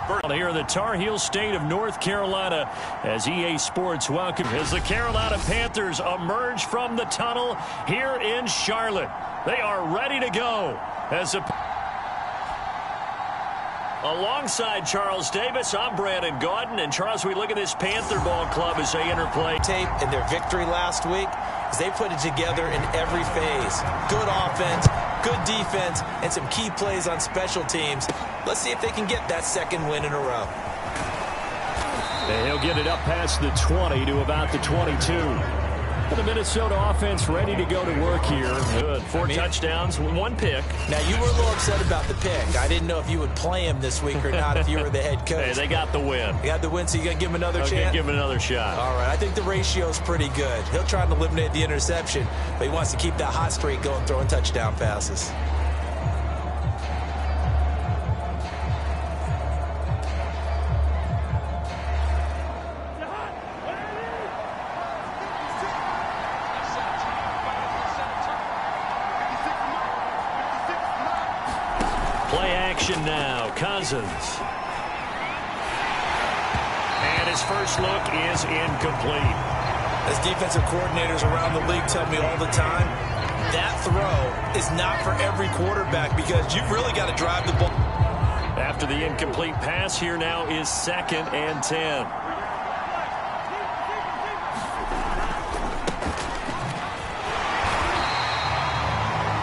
Here in the Tar Heel state of North Carolina, as EA Sports welcome as the Carolina Panthers emerge from the tunnel here in Charlotte. They are ready to go as alongside Charles Davis, I'm Brandon Gaudin. And Charles, we look at this Panther ball club as they interplay. Tape in their victory last week, as they put it together in every phase. Good offense, good defense, and some key plays on special teams. Let's see if they can get that second win in a row. And he'll get it up past the 20 to about the 22. The Minnesota offense ready to go to work here. Good. Four touchdowns, one pick. Now, you were a little upset about the pick. I didn't know if you would play him this week or not if you were the head coach. Hey, they got the win. They got the win, so you got to give him another chance? Give him another shot. All right. I think the ratio is pretty good. He'll try to eliminate the interception, but he wants to keep that hot streak going, throwing touchdown passes. Play action now. Cousins. And his first look is incomplete. As defensive coordinators around the league tell me all the time, that throw is not for every quarterback because you've really got to drive the ball. After the incomplete pass, here now is 2nd and 10.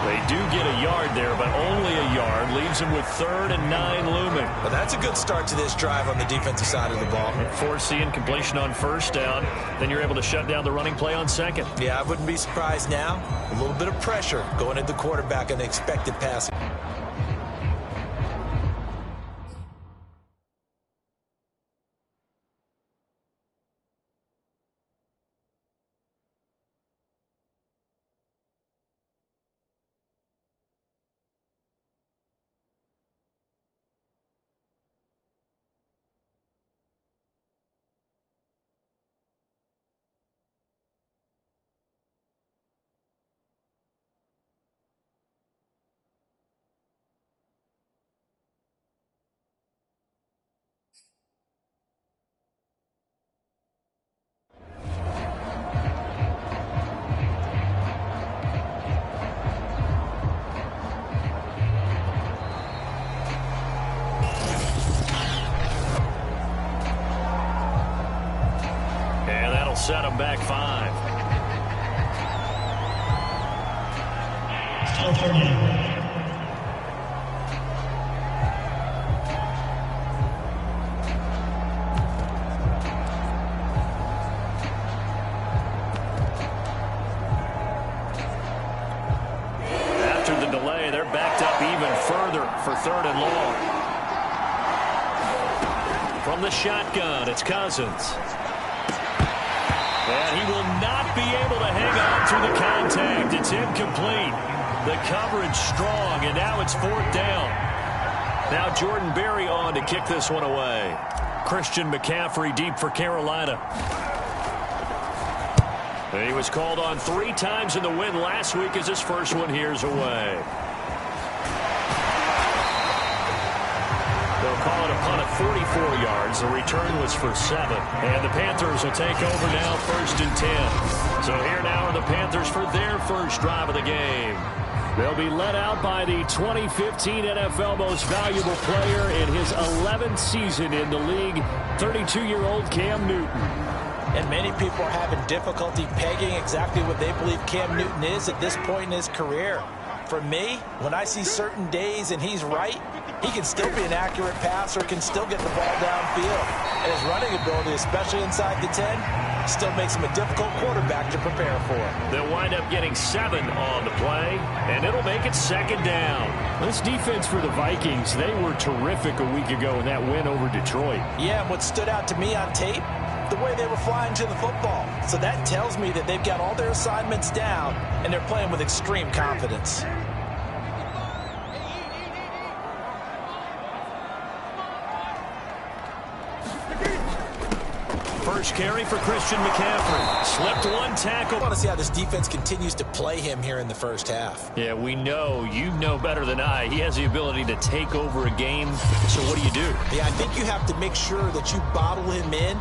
They do get a yard there, but only a yard. Leaves them with 3rd and 9 looming. Well, that's a good start to this drive on the defensive side of the ball. Force the incompletion on 1st down. Then you're able to shut down the running play on 2nd. Yeah, I wouldn't be surprised now. A little bit of pressure going at the quarterback on the expected pass. Set him back 5. After the delay, they're backed up even further for 3rd and long. From the shotgun, it's Cousins. And he will not be able to hang on through the contact. It's incomplete. The coverage strong, and now it's 4th down. Now Jordan Berry on to kick this one away. Christian McCaffrey deep for Carolina. And he was called on 3 times in the win last week as his first one here's away. They'll call it a punt at 44 yards. The return was for 7. And the Panthers will take over now 1st and 10. So here now are the Panthers for their first drive of the game. They'll be led out by the 2015 NFL Most Valuable Player in his 11th season in the league, 32-year-old Cam Newton. And many people are having difficulty pegging exactly what they believe Cam Newton is at this point in his career. For me, when I see certain days and he's right, he can still be an accurate passer, can still get the ball downfield. And his running ability, especially inside the 10, still makes him a difficult quarterback to prepare for. They'll wind up getting 7 on the play, and it'll make it 2nd down. This defense for the Vikings, they were terrific a week ago in that win over Detroit. Yeah, and what stood out to me on tape, the way they were flying to the football. So that tells me that they've got all their assignments down, and they're playing with extreme confidence. first carry for Christian McCaffrey. Slipped one tackle. I want to see how this defense continues to play him here in the first half. Yeah, we know. You know better than I. He has the ability to take over a game. So what do you do? Yeah, I think you have to make sure that you bottle him in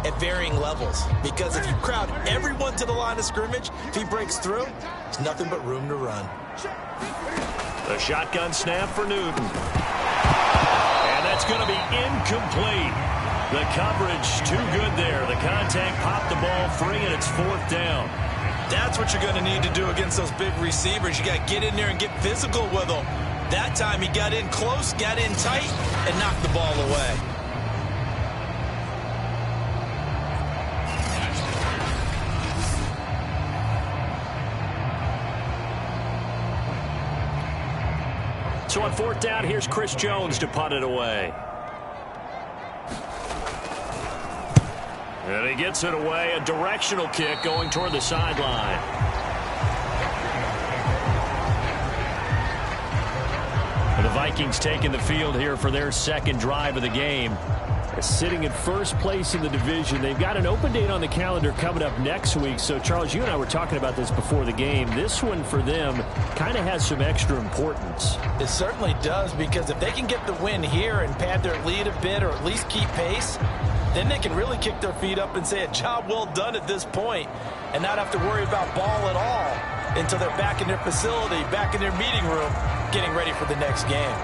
at varying levels. Because if you crowd everyone to the line of scrimmage, if he breaks through, there's nothing but room to run. The shotgun snap for Newton. And that's going to be incomplete. The coverage too good there. The contact popped the ball free, and it's 4th down. That's what you're going to need to do against those big receivers. You got to get in there and get physical with them. That time he got in close, got in tight, and knocked the ball away. So on 4th down, here's Chris Jones to punt it away. And he gets it away. A directional kick going toward the sideline. And the Vikings taking the field here for their second drive of the game. They're sitting in first place in the division. They've got an open date on the calendar coming up next week. So, Charles, you and I were talking about this before the game. This one for them kind of has some extra importance. It certainly does, because if they can get the win here and pad their lead a bit or at least keep pace, then they can really kick their feet up and say a job well done at this point and not have to worry about ball at all until they're back in their facility, back in their meeting room, getting ready for the next game.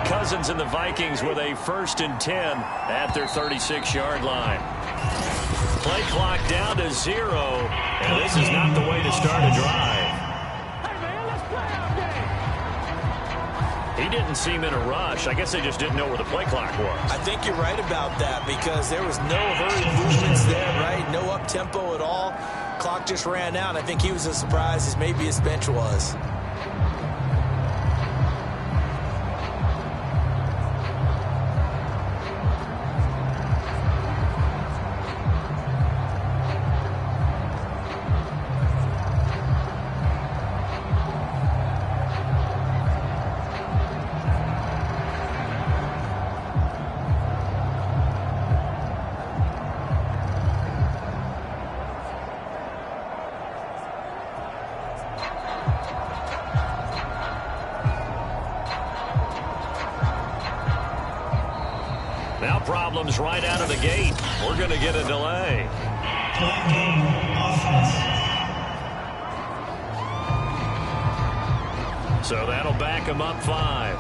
Cousins and the Vikings with a 1st and 10 at their 36-yard line. Play clock down to 0, and this is not the way to start a drive. Hey, man, let's play our game. He didn't seem in a rush. I guess they just didn't know where the play clock was. I think you're right about that, because there was no hurried movements there, right? No up-tempo at all. Clock just ran out. I think he was as surprised as maybe his bench was. Now problems right out of the gate. We're going to get a delay. So that'll back him up 5.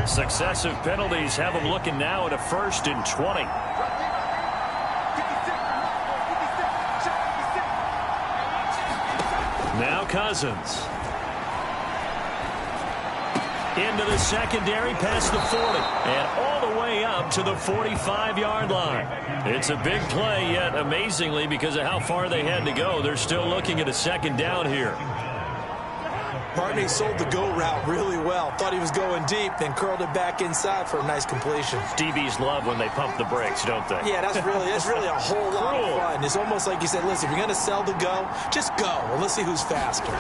Successive penalties have them looking now at a 1st and 20. Now Cousins. Into the secondary, past the 40, and all the way up to the 45-yard line. It's a big play, yet amazingly, because of how far they had to go, they're still looking at a 2nd down here. Partney sold the go route really well. Thought he was going deep, then curled it back inside for a nice completion. DBs love when they pump the brakes, don't they? Yeah, that's really a whole lot of fun. It's almost like you said, listen, if you're going to sell the go, just go. Well, let's see who's faster.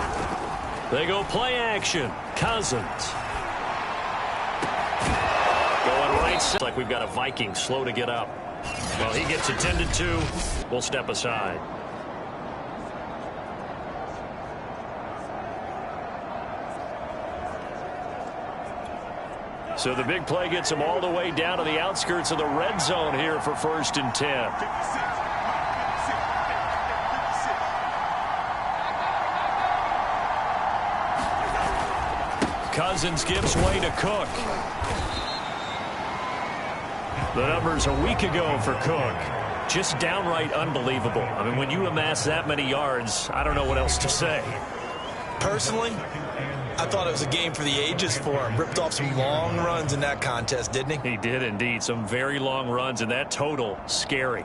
They go play action. Cousins. Going right side. Like we've got a Viking slow to get up. Well, he gets attended to. We'll step aside. So the big play gets him all the way down to the outskirts of the red zone here for 1st and 10. Cousins gives way to Cook. The numbers a week ago for Cook. Just downright unbelievable. I mean, when you amass that many yards, I don't know what else to say. Personally, I thought it was a game for the ages for him. Ripped off some long runs in that contest, didn't he? He did indeed. Some very long runs, and that total, scary.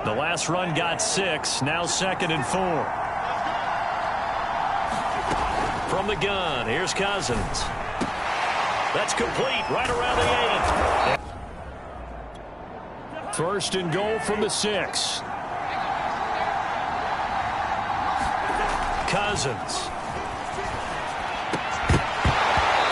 The last run got 6, now 2nd and 4. From the gun, here's Cousins. That's complete, right around the 8. First and goal from the 6. Cousins.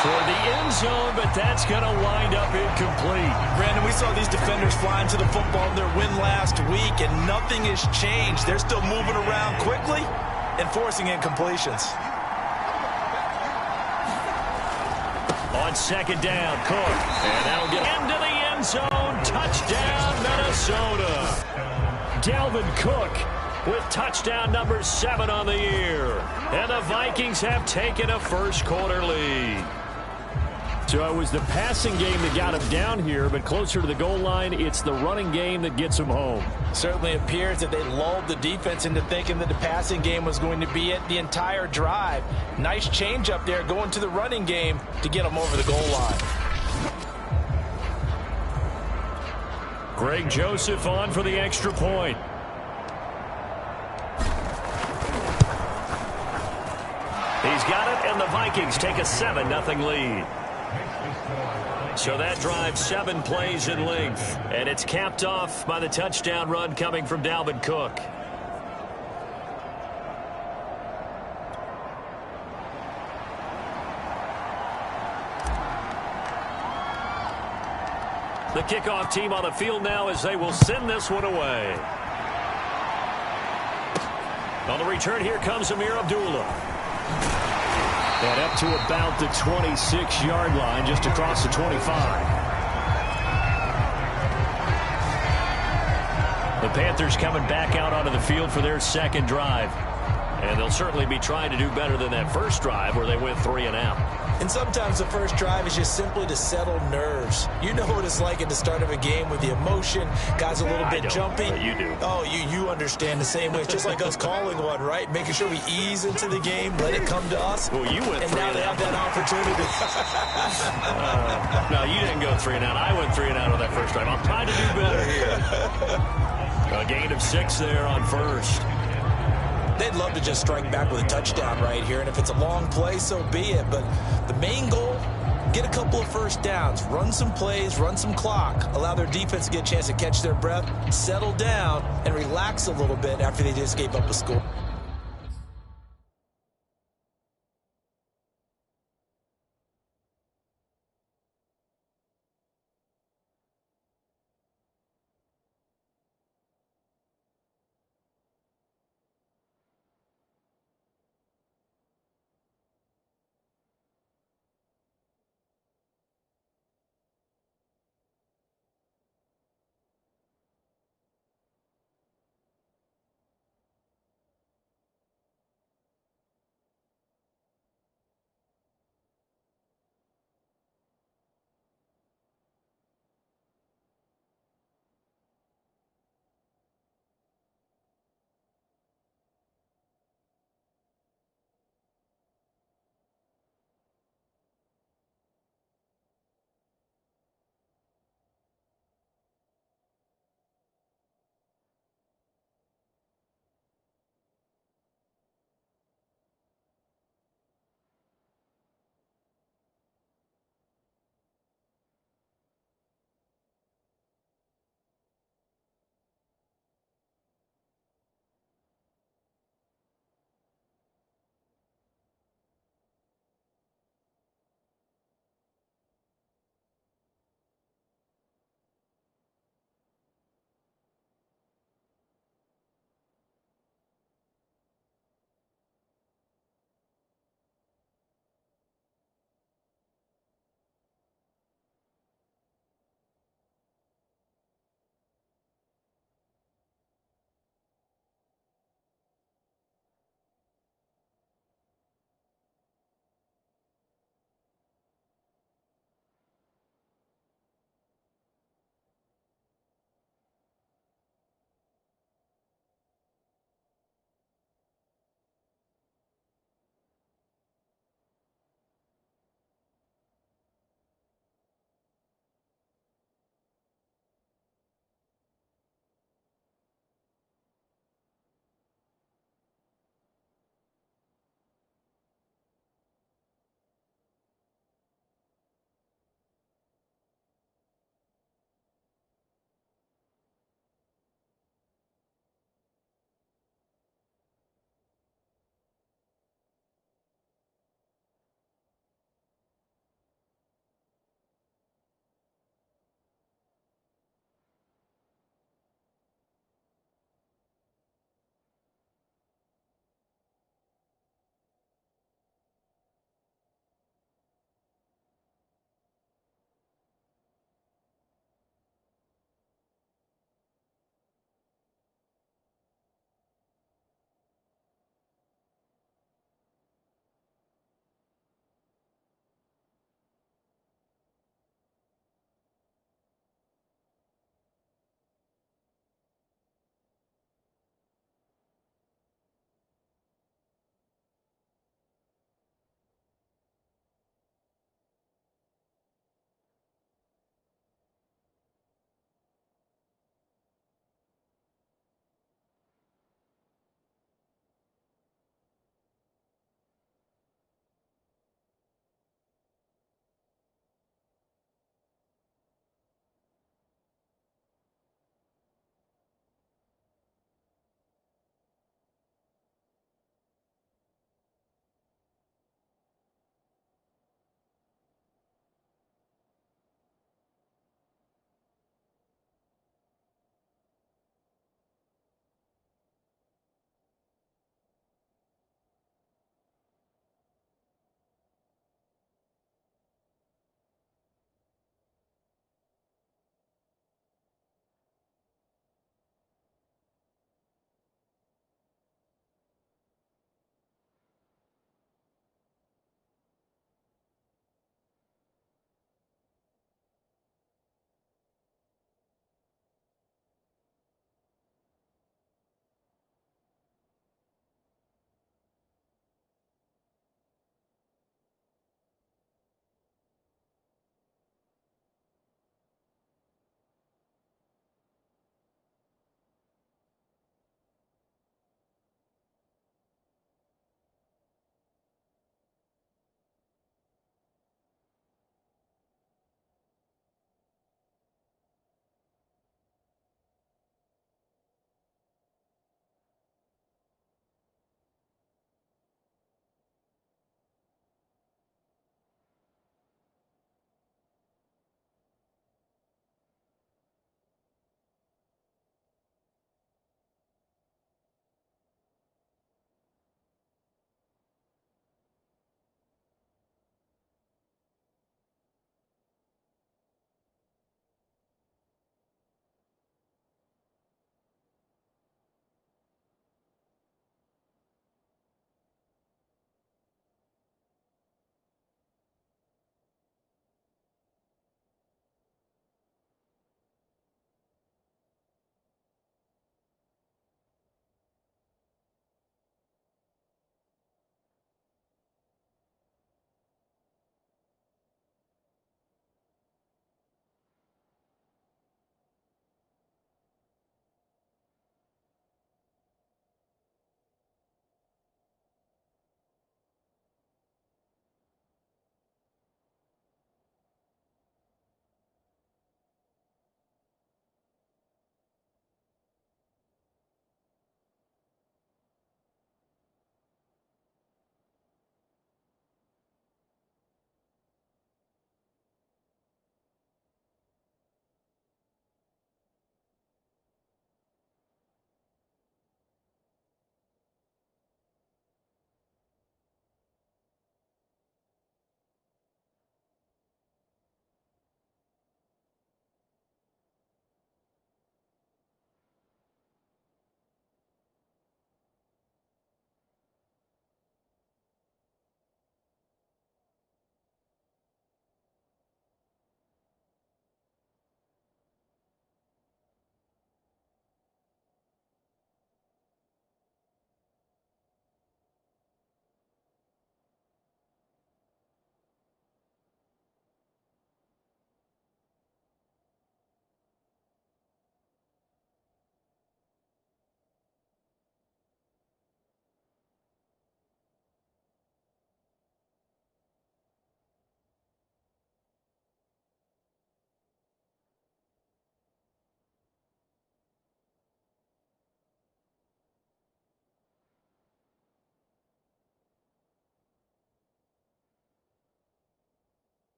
Toward the end zone, but that's going to wind up incomplete. Brandon, we saw these defenders flying to the football in their win last week, and nothing has changed. They're still moving around quickly and forcing incompletions. On 2nd down, Cook. And that'll get into the end zone. Touchdown, Minnesota. Dalvin Cook with touchdown number 7 on the year. And the Vikings have taken a first-quarter lead. So it was the passing game that got him down here, but closer to the goal line, it's the running game that gets him home. Certainly appears that they lulled the defense into thinking that the passing game was going to be it the entire drive. Nice change up there going to the running game to get them over the goal line. Greg Joseph on for the extra point. He's got it, and the Vikings take a 7-0 lead. So that drive 7 plays in length, and it's capped off by the touchdown run coming from Dalvin Cook. The kickoff team on the field now as they will send this one away. On the return, here comes Amir Abdullah. And up to about the 26-yard line, just across the 25. The Panthers coming back out onto the field for their second drive. And they'll certainly be trying to do better than that first drive where they went 3 and out. And sometimes the first drive is just simply to settle nerves. You know what it's like at the start of a game with the emotion. Guys a little bit jumpy. You do. Oh, you understand the same way. It's just like us calling one, right? Making sure we ease into the game, let it come to us. Well, you went 3 and out. And now they have that opportunity. No, you didn't go 3 and out. I went 3 and out on that first drive. I'm trying to do better here. A gain of 6 there on first. They'd love to just strike back with a touchdown right here, and if it's a long play, so be it. But the main goal, get a couple of first downs, run some plays, run some clock, allow their defense to get a chance to catch their breath, settle down, and relax a little bit after they just gave up a score.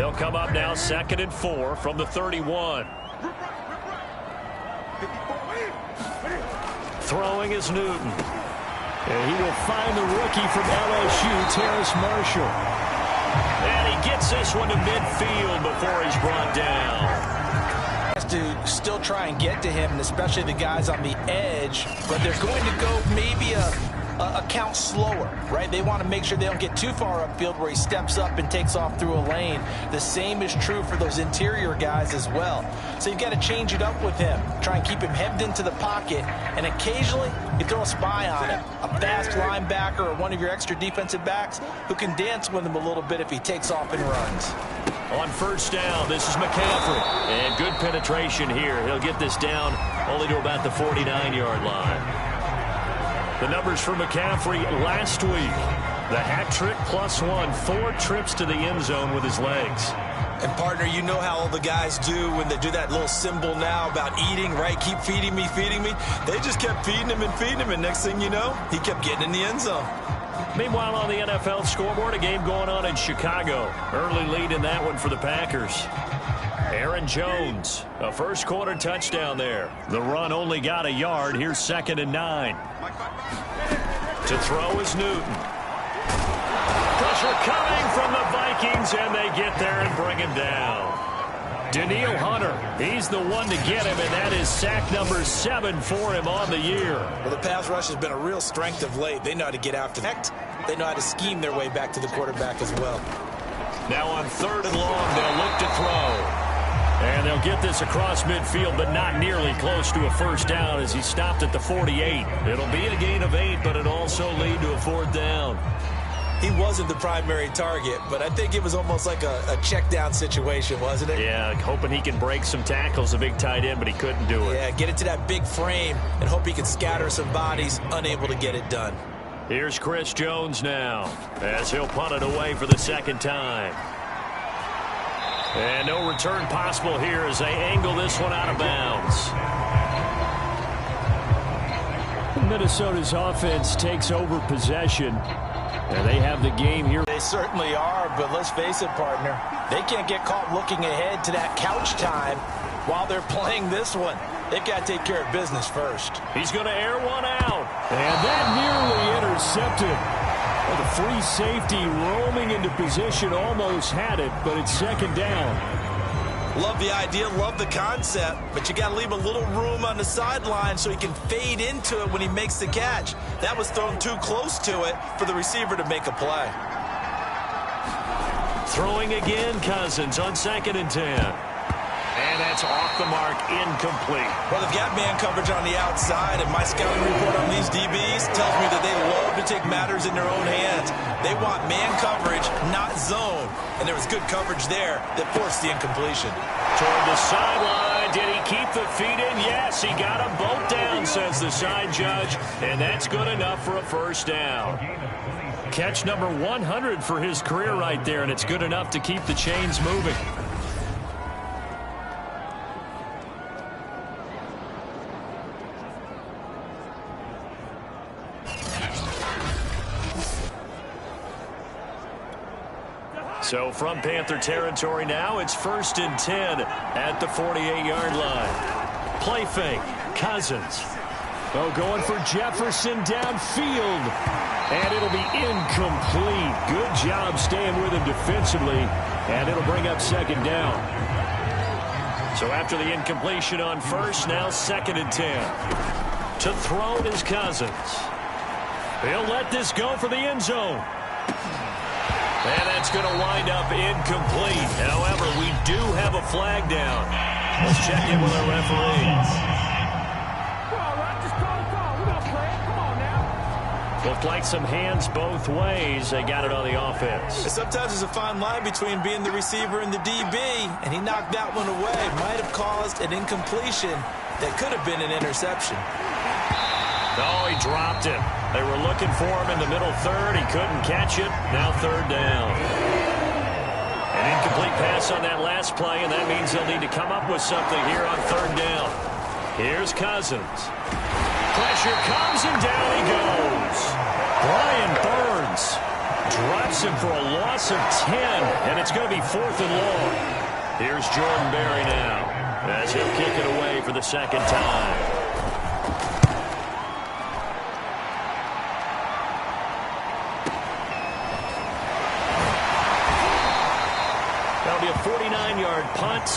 They'll come up now 2nd and 4 from the 31. Throwing is Newton. And he will find the rookie from LSU, Terrace Marshall. And he gets this one to midfield before he's brought down. To still try and get to him, and especially the guys on the edge, but they're going to go maybe a count slower, right? They want to make sure they don't get too far upfield where he steps up and takes off through a lane. The same is true for those interior guys as well. So you've got to change it up with him. Try and keep him hemmed into the pocket, and occasionally you throw a spy on him. A fast linebacker or one of your extra defensive backs who can dance with him a little bit if he takes off and runs. On first down, this is McCaffrey. And good penetration here. He'll get this down only to about the 49-yard line. The numbers for McCaffrey last week. The hat trick +1. 4 trips to the end zone with his legs. And, partner, you know how all the guys do when they do that little symbol now about eating, right? Keep feeding me, feeding me. They just kept feeding him, and next thing you know, he kept getting in the end zone. Meanwhile, on the NFL scoreboard, a game going on in Chicago. Early lead in that one for the Packers. Aaron Jones, a first-quarter touchdown there. The run only got a yard. Here's 2nd and 9. To throw is Newton. Pressure coming from the Vikings, and they get there and bring him down. Danielle Hunter, he's the one to get him, and that is sack number 7 for him on the year. Well, the pass rush has been a real strength of late. They know how to get after that. They know how to scheme their way back to the quarterback as well. Now on 3rd and long, they'll look to throw. And they'll get this across midfield, but not nearly close to a first down as he stopped at the 48. It'll be a gain of 8, but it'll also lead to a 4th down. He wasn't the primary target, but I think it was almost like a check down situation, wasn't it? Yeah, hoping he can break some tackles, a big tight end, but he couldn't do it. Yeah, get into that big frame and hope he can scatter some bodies, unable to get it done. Here's Chris Jones now as he'll punt it away for the 2nd time. And no return possible here as they angle this one out of bounds. Minnesota's offense takes over possession. And they have the game here. They certainly are, but let's face it, partner. They can't get caught looking ahead to that couch time while they're playing this one. They've got to take care of business first. He's going to air one out. And that nearly intercepted. Well, the free safety roaming into position almost had it, but it's 2nd down. Love the idea, love the concept, but you got to leave a little room on the sideline so he can fade into it when he makes the catch. That was thrown too close to it for the receiver to make a play. Throwing again, Cousins on 2nd and 10. And that's off the mark, incomplete. Well, they've got man coverage on the outside, and my scouting report on these DBs tells me that they love to take matters in their own hands. They want man coverage, not zone. And there was good coverage there that forced the incompletion. Toward the sideline. Did he keep the feet in? Yes, he got them both down, says the side judge. And that's good enough for a first down. Catch number 100 for his career right there, and it's good enough to keep the chains moving. So from Panther territory now, it's 1st and 10 at the 48-yard line. Play fake, Cousins. Oh, going for Jefferson downfield. And it'll be incomplete. Good job staying with him defensively. And it'll bring up 2nd down. So after the incompletion on first, now 2nd and 10. To throw is Cousins. He'll let this go for the end zone. And that's going to wind up incomplete. However, we do have a flag down. Let's check in with our referee. Looked like some hands both ways. They got it on the offense. Sometimes there's a fine line between being the receiver and the DB, and he knocked that one away. Might have caused an incompletion that could have been an interception. Oh, he dropped it. They were looking for him in the middle third. He couldn't catch it. Now 3rd down. An incomplete pass on that last play, and that means they'll need to come up with something here on 3rd down. Here's Cousins. Pressure comes, and down he goes. Brian Burns. Drops him for a loss of 10, and it's going to be 4th and long. Here's Jordan Berry now, as he'll kick it away for the second time. That'll be a 49-yard punt.